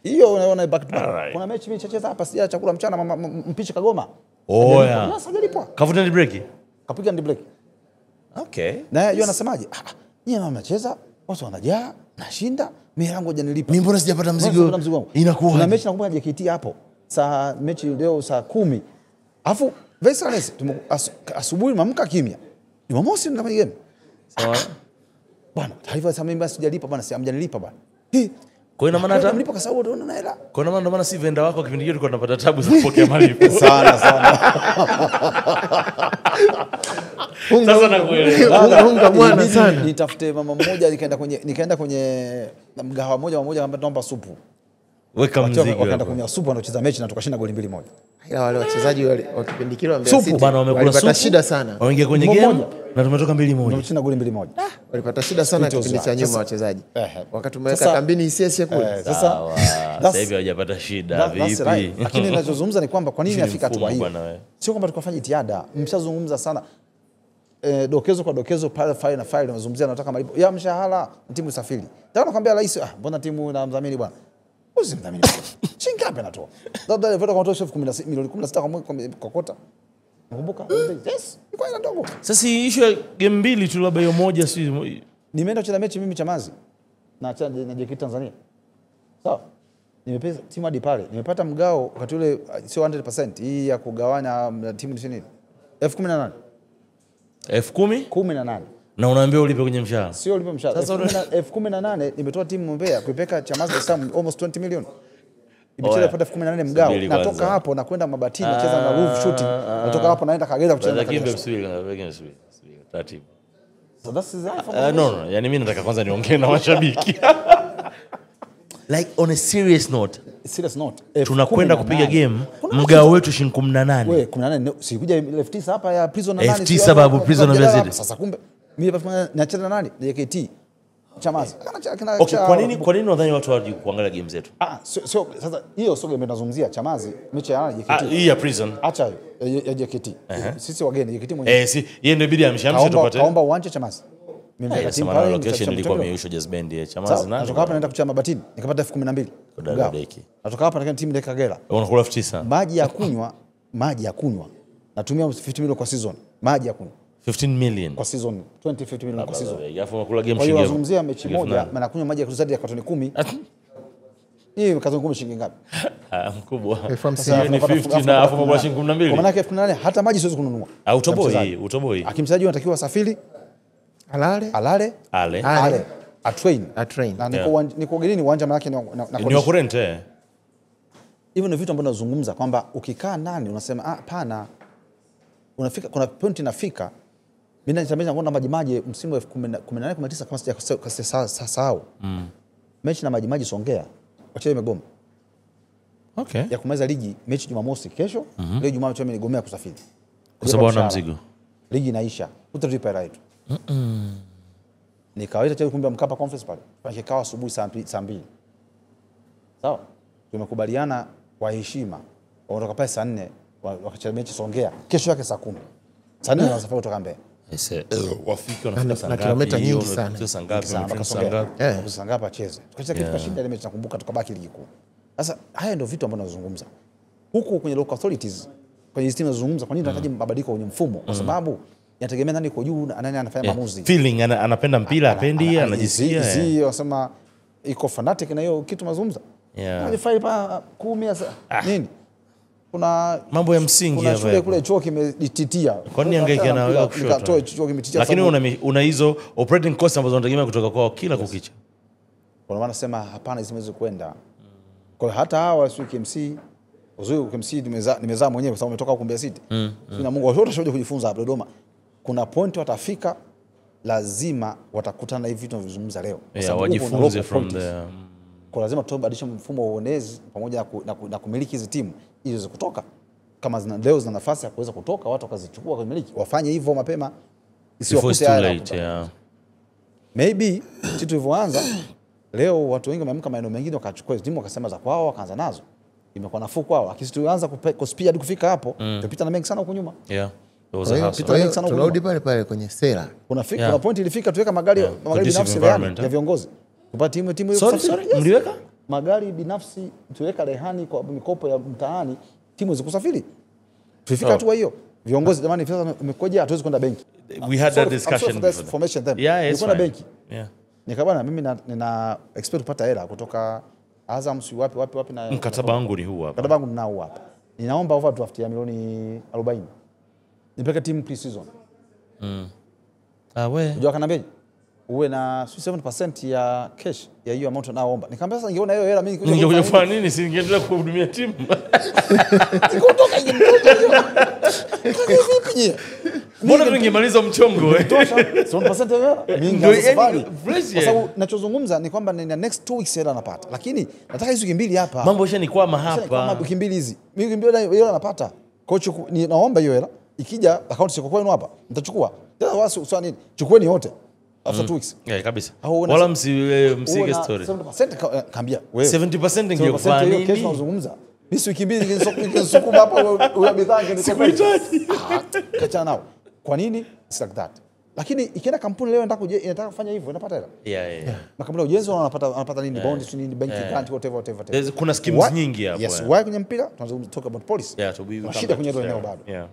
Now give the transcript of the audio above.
Hiyo unaona back to back. Kuna mechi mimi chacheza hapa sija chakula mchana mpishi Kagoma. Oh yeah. Sasa jalipwa. Kafuta ndi break. Kapiga ndi break. Okay. Na yeye anasemaje? Nyie mama mnacheza, watu wanajaa, nashinda, mimi yangu hajanilipa. Mimi mbona sijapata mzigo? Inakuwa. Na mechi nakumbuka JKT hapo. Mechi leo saa 10. Alafu Vesalens asubuhi mamka kimya. Jumamosi ndio game. Sawa. Bwana, taarifa sasa mimi basi sijalipa bwana, si hamjanilipa bwana. Kwa ina maana hata mlipa kwa sababu unaona hela. Kwa ina maana si vendor wako kipindi hicho tulikuwa tunapata tabu za kupokea malipo. Sana. Sasa nakuelewa. Unga bwana sana. Nitafute mama mmoja nikaenda kwenye mgahawa mmoja akamwambia naomba supu. Weka mzigo. Wakaenda kunywa supu anacheza mechi na tukashinda goli 2-1. Ila wale wachezaji wale wa kipindi kile wa Mbeya City walipata shida sana. Waingia kwenye game na tumetoka 2-1. Tumeshinda goli 2-1. Walipata shida sana kipindi cha nyuma wachezaji. Wakati tumeweka kambini ICS kule. Sasa hivi hawajapata shida vipi? Lakini ninachozungumza ni kwamba kwa nini afika hatua hiyo? Sio kwamba tukafanya jitihada. Mshazungumza sana dokezo kwa dokezo pale file na file tunazungumzia nataka malipo ya mshahara timu isafiri. Nataka nakwambia rais mbona timu na mdhamini bwana? Usimdhamini. Shilingi ngapi anatoa? Labda vote kwa tosha 16 milioni 16 kwa mwezi kwa kota. Nakumbuka? Yes, iko ina ndogo. Sasa issue ya game mbili tu labda hiyo moja si nimeenda kucheza mechi mimi Chamazi na JKT Tanzania. Sawa? Nimepesa timu hadi pale. Nimepata mgao wakati ule sio 100% hii ya kugawanya timu ni nini? 1018. 18. Na unaambia ulipe kwenye mshahara. Sio ulipe mshahara. Sasa 18 nimetoa timu Mbeya kuipeka Chamazi Sam almost 20 million. Imecheza pata 18 mgao. Natoka hapo na kwenda Mabatini nacheza na roof shooting. Natoka hapo naenda Kagera kucheza na Kagera. Subiri. Taratibu. So that's no, yani mimi nataka kwanza niongee na washabiki. Like on a serious note. Tunakwenda kupiga game mgao wetu shilingi 18. Wewe 18 sikuja elfu 9 hapa ya prison na nani? 9 sababu prison na Brazil. Sasa kumbe mimi nacheza na nani? JKT. Chamazi. Okay, kwa nini unadhani watu hawaji kuangalia game zetu? Sio sasa hiyo sio game tunazungumzia Chamazi mechi ya JKT. Hii ya prison. Acha ya JKT. Sisi wageni JKT mwenyewe. Si yeye ndio bidii amshamsha tupate. Kaomba uwanje Chamazi. Mimi ndio timu pale location ilikuwa imeisha just band ya Chamazi na. Natoka hapa naenda kucheza Mabatini. Nikapata 12,000. Natoka hapa naenda timu ya Kagera. Unakula 9. Maji ya kunywa. Natumia 50 milioni kwa season. Maji ya kunywa. 15 million kwa season, 50 million kwa season. Alafu unakula game shilingi. Kwa hiyo unazungumzia mechi moja, maana kunywa maji ya kuzidi ya katoni 10. Hii katoni 10 shilingi ngapi? Mkubwa. Ni 50 na alafu mabwa shilingi 12. Kwa maana yake 18 hata maji siwezi kununua. Utoboi. Akimchezaji anatakiwa safiri alale. Train. Na niko gelini uwanja maana yake ni wa kurent hivyo ni vitu ambavyo nazungumza kwamba ukikaa nani unasema hapana. Unafika kuna point inafika mimi natamani kuona maji msimu wa 2018 19 kama sijasahau. Mechi na maji Songea wacheze Megoma. Okay. Ya kumaliza ligi mechi Jumamosi kesho, leo Jumatatu mimi nigomea kusafiri. Kwa sababu ana mzigo. Ligi inaisha. Utalipa hela yetu. Nikawaita cha kumbe Mkapa conference pale. Kikao asubuhi saa 2. Sawa? Tumekubaliana kwa heshima. Waondoka pale saa 4 wakacheza mechi Songea. Kesho yake saa 10. Saa 4 wanasafiri kutoka Mbeya. Wafika wanafika saa ngapi? Kilomita nyingi sana. Sio saa ngapi? Saa ngapi acheze. Tukacheza kitu kashinda ile mechi nakumbuka tukabaki ligi kuu. Sasa haya ndio vitu ambavyo nazungumza. Huku kwenye local authorities kwenye system nazungumza kwa nini tunahitaji mabadiliko kwenye mfumo kwa sababu inategemea nani uko juu na nani anafanya maamuzi. Feeling anapenda mpira apendi anajisikia. Zii wasema iko fanatic na hiyo kitu mazungumza. Ni file pa 10 nini? Kuna mambo ya msingi hapa. Kuna shule kule chuo kimejititia. Kwa nini hangaika na wewe kushoto? Chuo kimetitia. Lakini una hizo operating costs ambazo unategemea kutoka kwao kila kukicha. Kwa maana nasema hapana isiwezi kwenda. Kwa hiyo hata hawa sio KMC, uzuri KMC nimezaa mwenyewe kwa sababu umetoka huko Mbeya City. Na Mungu wote washoje kujifunza hapa Dodoma. Kuna point watafika lazima watakutana hivi vitu tunavyozungumza leo. Kwa sababu wajifunze from there. Kwa lazima tubadilishe mfumo wa uonezi pamoja na kumiliki hizi timu ili ziweze kutoka. Kama leo zina nafasi ya kuweza kutoka watu wakazichukua kwa miliki wafanye hivyo mapema isiwakute haya. Maybe kitu kilivyoanza leo watu wengi wameamka maeneo mengine wakachukua timu wakasema za kwao wakaanza nazo. Imekuwa nafuu kwao. Akisituanza kuspia kufika hapo tupita na mengi sana huko nyuma. Tunarudi pale kwenye sera. Kuna point ilifika tuweka magari binafsi ya viongozi. Kupata timu hiyo sorry mliweka magari binafsi tuweka rehani kwa mikopo ya mtaani, timu zikusafiri. Tulifika hatua hiyo. Viongozi jamani, sasa umekoje, hatuwezi kwenda benki. We had that discussion before. Nilikuwa benki. Nikabana mimi nina expect kupata hela kutoka Azam si wapi na mkataba wangu ni huu hapa. Mkataba wangu ninao hapa. Ninaomba overdraft ya milioni 40. Nipeleke timu pre-season. Unajua kanambeje? Uwe na 7% ya cash ya hiyo amount naomba. Nikamwambia sasa ningeona hiyo hela mimi ningekuja kufanya nini? Si ningeendelea kuhudumia timu. Sikutoka ingie. Mbona tungemaliza mchongo wewe? Tosha. 7% ya hela. Mimi safari. Kwa sababu ninachozungumza ni kwamba nina next 2 weeks hela napata. Lakini nataka hizo wiki mbili hapa. Mambo yashanikwama hapa. Kama wiki mbili hizi. Mimi wiki mbili hela napata. Coach naomba hiyo hela. Ikija account siko kwenu hapa. Nitachukua. Tena wasi uswa nini? Chukueni yote. After 2 weeks. Kabisa. Wala msige story. 70% kaambia wewe. 70% ingefanya nini? Kesho nazungumza. Mimi wiki mbili ningesukuma hapa huyo bidhaa ningekuhitaji. Kacha nao. Kwa nini? It's like that. Lakini ikienda kampuni leo inataka kufanya hivyo inapata hela. Makampuni ya ujenzi wanapata nini? Bonds nini? Bank grant whatever. Kuna schemes nyingi hapo. Yes, why kwenye mpira tunazungumza talk about policy. Shida kwenye eneo bado.